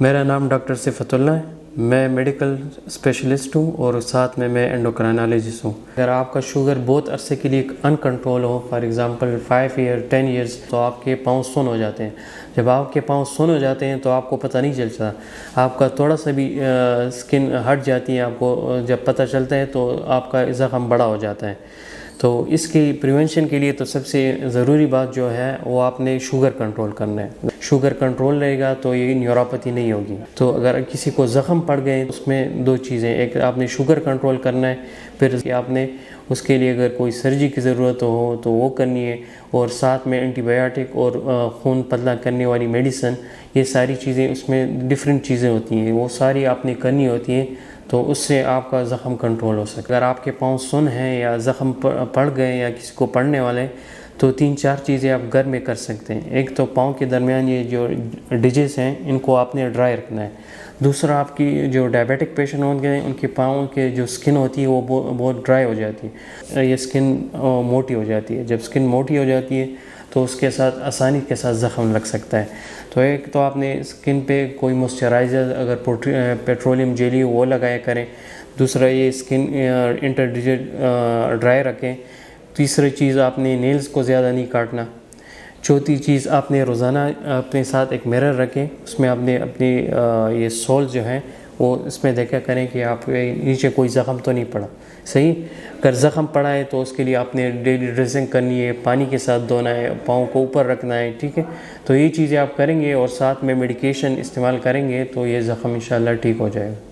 میرا نام ڈاکٹر صفت اللہ ہے. میں میڈیکل اسپیشلسٹ ہوں اور ساتھ میں انڈوکرائنالوجسٹ ہوں. اگر آپ کا شوگر بہت عرصے کے لیے ان کنٹرول ہو، فار ایگزامپل 5 ایئر 10 ایئرس، تو آپ کے پاؤں سن ہو جاتے ہیں. جب آپ کے پاؤں سن ہو جاتے ہیں تو آپ کو پتہ نہیں چلتا. آپ کا تھوڑا سا بھی سکن ہٹ جاتی ہے، آپ کو جب پتہ چلتا ہے تو آپ کا زخم بڑا ہو جاتا ہے. تو اس کی پریونشن کے لیے تو سب سے ضروری بات جو ہے وہ آپ نے شوگر کنٹرول کرنا ہے. شوگر کنٹرول رہے گا تو یہ نیوروپیتھی نہیں ہوگی. تو اگر کسی کو زخم پڑ گئے اس میں 2 چیزیں، ایک آپ نے شوگر کنٹرول کرنا ہے، پھر آپ نے اس کے لیے اگر کوئی سرجری کی ضرورت ہو تو وہ کرنی ہے، اور ساتھ میں اینٹی بایوٹک اور خون پتلا کرنے والی میڈیسن، یہ ساری چیزیں اس میں ڈفرینٹ چیزیں ہوتی ہیں، وہ ساری آپ نے کرنی ہوتی ہیں. تو اس سے آپ کا زخم کنٹرول ہو سکے. اگر آپ کے پاؤں سن ہیں یا زخم پڑ گئے یا کسی کو پڑنے والے، تو 3-4 چیزیں آپ گھر میں کر سکتے ہیں. ایک تو پاؤں کے درمیان یہ جو ڈجز ہیں ان کو آپ نے ڈرائی رکھنا ہے. دوسرا، آپ کی جو ڈائبیٹک پیشنٹ ہوں گے ان کے پاؤں کے جو سکن ہوتی ہے وہ بہت ڈرائی ہو جاتی ہے، یہ سکن موٹی ہو جاتی ہے. جب سکن موٹی ہو جاتی ہے تو اس کے ساتھ آسانی کے ساتھ زخم لگ سکتا ہے. تو ایک تو آپ نے سکن پہ کوئی موئسچرائزر اگر پیٹرولیم جیلی وہ لگایا کریں. دوسرا، یہ سکن انٹرڈیجٹ ڈرائی رکھیں. تیسری چیز، آپ نے نیلز کو زیادہ نہیں کاٹنا. چوتھی چیز، آپ نے روزانہ اپنے ساتھ ایک میرر رکھیں، اس میں آپ نے اپنی یہ سول جو ہیں وہ اس میں دیکھا کریں کہ آپ کے نیچے کوئی زخم تو نہیں پڑا. صحیح. اگر زخم پڑا ہے تو اس کے لیے آپ نے ڈیلی ڈریسنگ کرنی ہے، پانی کے ساتھ دھونا ہے، پاؤں کو اوپر رکھنا ہے. ٹھیک ہے. تو یہ چیزیں آپ کریں گے اور ساتھ میں میڈیکیشن استعمال کریں گے تو یہ زخم انشاءاللہ ٹھیک ہو جائے گا.